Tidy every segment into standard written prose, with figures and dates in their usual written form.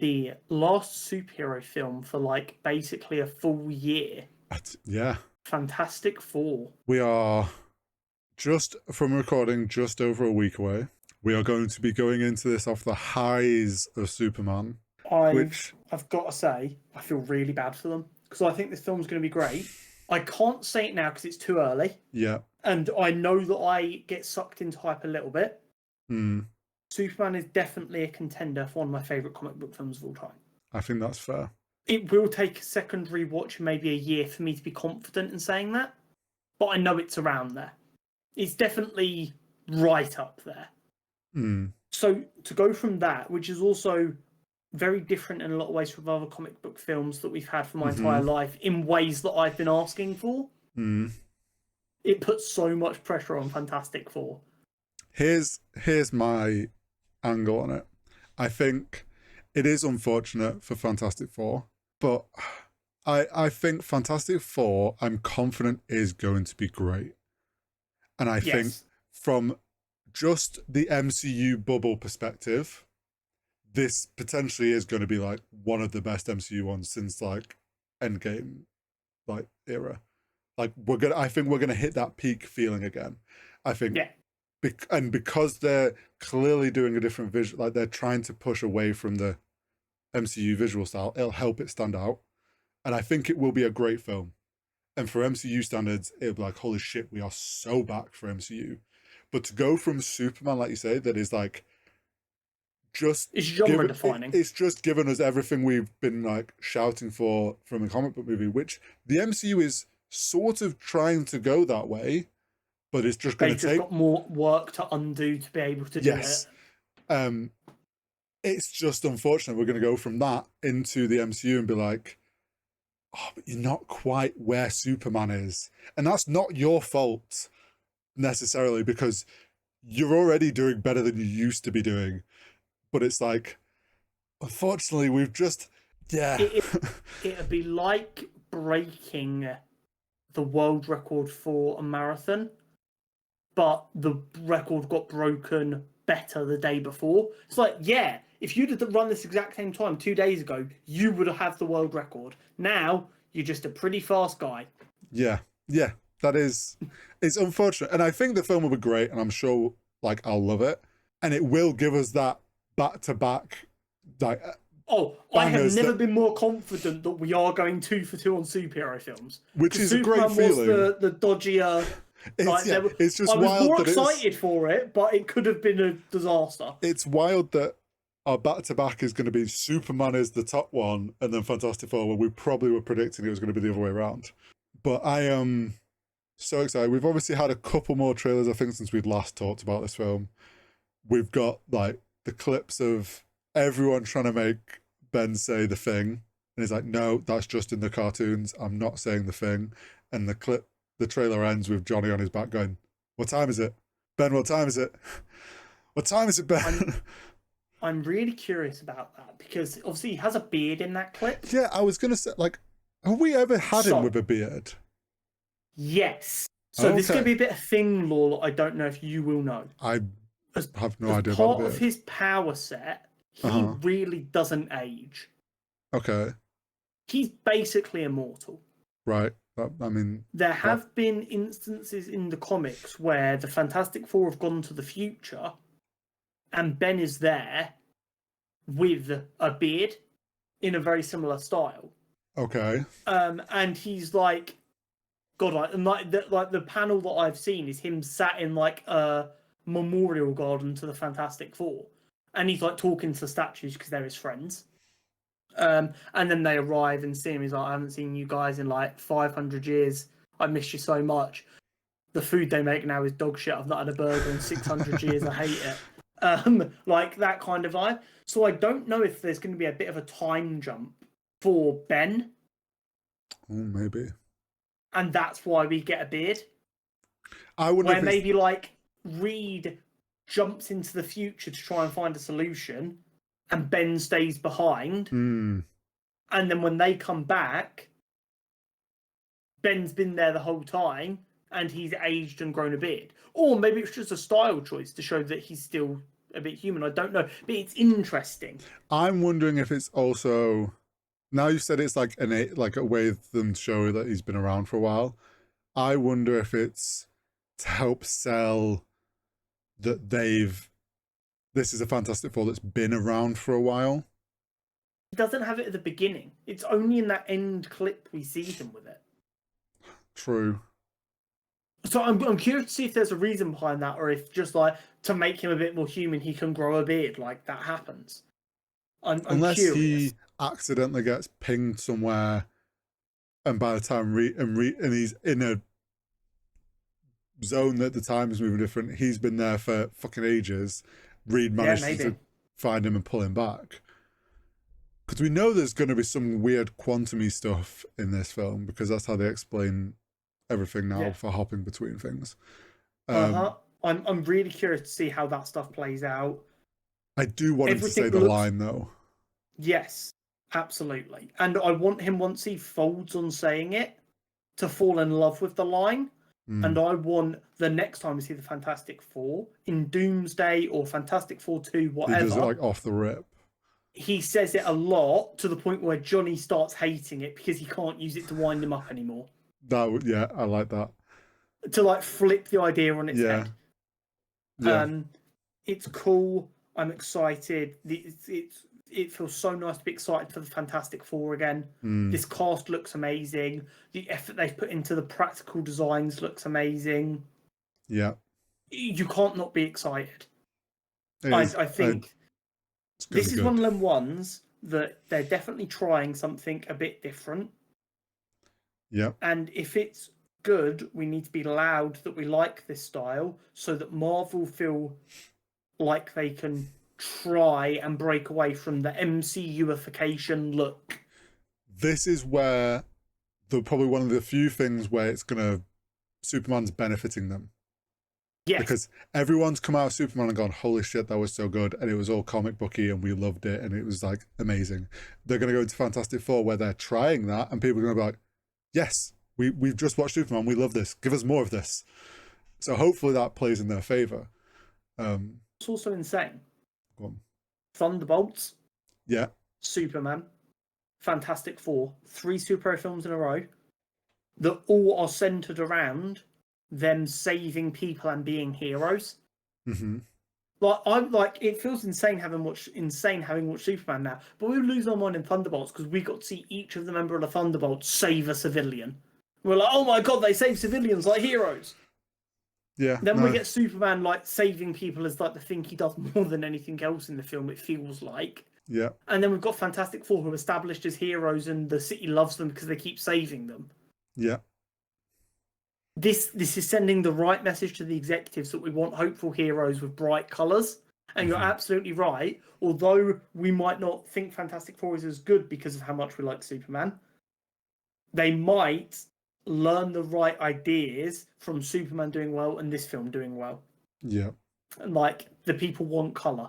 the last superhero film for like basically a full year. Yeah. Fantastic Four. We are just from recording just over a week away. We are going to be going into this off the highs of Superman. I've got to say, I feel really bad for them because I think this film's going to be great. I can't say it now because it's too early. Yeah. And I know that I get sucked into hype a little bit. Superman is definitely a contender for one of my favourite comic book films of all time. I think that's fair. It will take a secondary watch, maybe a year, for me to be confident in saying that. But I know it's around there. It's definitely right up there. So to go from that, which is also very different in a lot of ways from other comic book films that we've had for my entire life, in ways that I've been asking for, it puts so much pressure on Fantastic Four. Here's my angle on it. I think it is unfortunate for Fantastic Four, but I think Fantastic Four, I'm confident, is going to be great. And I think from just the MCU bubble perspective, this potentially is going to be like one of the best MCU ones since like Endgame like era. Like I think we're gonna hit that peak feeling again. I think and because they're clearly doing a different visual, like they're trying to push away from the MCU visual style, it'll help it stand out. And I think it will be a great film. And for MCU standards, it'll be like, holy shit, we are so back for MCU. But to go from Superman, like you say, that is like it's genre defining. It's just given us everything we've been like shouting for from a comic book movie, which the MCU is sort of trying to go that way, but it's just going to take got more work to undo to be able to do it. It's just unfortunate we're going to go from that into the MCU and be like, oh, but you're not quite where Superman is. And that's not your fault necessarily, because you're already doing better than you used to be doing. But it's like, unfortunately, we've just, It'd be like breaking the world record for a marathon, but the record got broken better the day before. It's like, if you'd have run this exact same time 2 days ago, you would have had the world record. Now, you're just a pretty fast guy. Yeah, that is, it's unfortunate. And I think the film will be great, and I'm sure, like, I'll love it. And it will give us that back-to-back, like... I have never been more confident that we are going 2 for 2 on superhero films. Which is Superman a great feeling. Was the dodgier... It's just wild. I was more excited for it, but it could have been a disaster. It's wild that our back-to-back is going to be Superman is the top one, and then Fantastic Four, where we probably were predicting it was going to be the other way around. But I am so excited. We've obviously had a couple more trailers, I think, since we'd last talked about this film. We've got, like, the clips of everyone trying to make Ben say the Thing, and he's like, no, that's just in the cartoons. I'm not saying the Thing. And the trailer ends with Johnny on his back going, what time is it? Ben, what time is it? What time is it, Ben? I'm really curious about that, because obviously he has a beard in that clip. Yeah, I was going to say, like, have we ever had him with a beard? Yes. So this is going to be a bit of thing lore that I don't know if you will know. I have no idea about the beard. Part of his power set, he really doesn't age. Okay. He's basically immortal. Right. I mean... There have been instances in the comics where the Fantastic Four have gone to the future and Ben is there with a beard in a very similar style. Okay. And he's like... God, like the panel that I've seen is him sat in like a memorial garden to the Fantastic Four. And he's like talking to the statues because they're his friends. And then they arrive and see him. He's like, I haven't seen you guys in like 500 years. I miss you so much. The food they make now is dog shit. I've not had a burger in 600 years. I hate it. Like that kind of vibe. So I don't know if there's going to be a bit of a time jump for Ben. Oh, maybe. And that's why we get a beard. I wonder where maybe like Reed jumps into the future to try and find a solution, and Ben stays behind. And then when they come back, Ben's been there the whole time, and he's aged and grown a beard. Or maybe it's just a style choice to show that he's still a bit human. I don't know, but it's interesting. I'm wondering if it's also, now you said it's like like a way of them to show that he's been around for a while. I wonder if it's to help sell that this is a Fantastic Four that's been around for a while. He doesn't have it at the beginning. It's only in that end clip we see him with it. True. So I'm curious to see if there's a reason behind that, or if just like to make him a bit more human, he can grow a beard. Like that happens. I'm Unless curious. he accidentally gets pinged somewhere, and by the time and he's in a zone that the time is moving different, he's been there for fucking ages. Reed manages to find him and pull him back. Because we know there's going to be some weird quantum-y stuff in this film, because that's how they explain everything now for hopping between things. I'm really curious to see how that stuff plays out. I do want him to say the line, though. Yes, absolutely. And I want him, once he folds on saying it, to fall in love with the line. And I want the next time we see the Fantastic Four in Doomsday or Fantastic Four 2, whatever. He does it like off the rip. He says it a lot to the point where Johnny starts hating it because he can't use it to wind him up anymore. Yeah, I like that. To like flip the idea on its head. Yeah. It's cool. I'm excited. It feels so nice to be excited for the Fantastic Four again. This cast looks amazing. The effort they've put into the practical designs looks amazing. Yeah. You can't not be excited. I think this is one of them ones that they're definitely trying something a bit different. Yeah. And if it's good, we need to be loud that we like this style, so that Marvel feel like they can try and break away from the MCUification look. This is where probably one of the few things where Superman's benefiting them. Yes. Because everyone's come out of Superman and gone, holy shit, that was so good, and it was all comic booky and we loved it and it was like amazing. They're going to go into Fantastic Four where they're trying that and people are going to be like, yes, we've just watched Superman, we love this, give us more of this. So hopefully that plays in their favor. It's also insane. Go on. Thunderbolts. Yeah. Superman. Fantastic Four. 3 superhero films in a row that all are centered around them saving people and being heroes. Mm-hmm. It feels insane having watched Superman now, but we would lose our mind in Thunderbolts because we got to see each of the member of the Thunderbolts save a civilian. We're like, oh my god, they save civilians like heroes. Yeah. Then we get Superman like saving people as like the thing he does more than anything else in the film, it feels like. Yeah. And then we've got Fantastic Four, who are established as heroes and the city loves them because they keep saving them. Yeah. This is sending the right message to the executives that we want hopeful heroes with bright colours. And you're absolutely right. Although we might not think Fantastic Four is as good because of how much we like Superman, they might learn the right ideas from Superman doing well and this film doing well. Yeah. And like, the people want colour.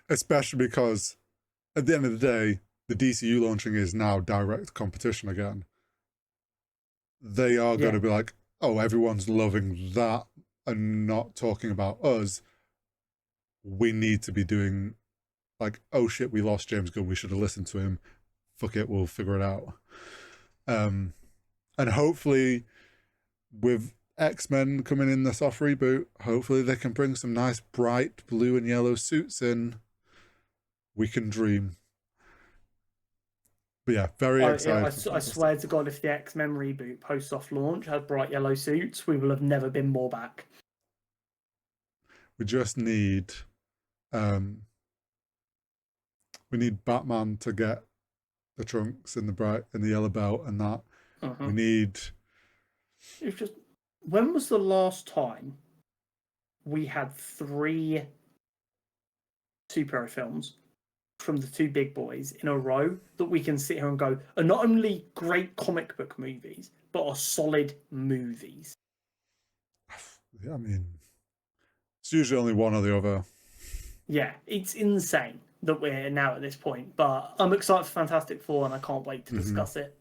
Especially because at the end of the day, the DCU launching is now direct competition again. They are going to be like, oh, everyone's loving that and not talking about us. We need to be doing like, oh shit, we lost James Gunn, we should have listened to him. Fuck it, we'll figure it out. And hopefully with X-Men coming in the soft reboot, hopefully they can bring some nice bright blue and yellow suits in. We can dream. But yeah, very excited. I swear to God, if the X-Men reboot post-soft launch had bright yellow suits, we will have never been more back. We just need... we need Batman to get the trunks and the yellow belt and that. We need... It's just... When was the last time we had 3 superhero films from the 2 big boys in a row that we can sit here and go are not only great comic book movies, but are solid movies? Yeah, I mean, it's usually only one or the other. Yeah, it's insane that we're now at this point, but I'm excited for Fantastic Four and I can't wait to discuss it.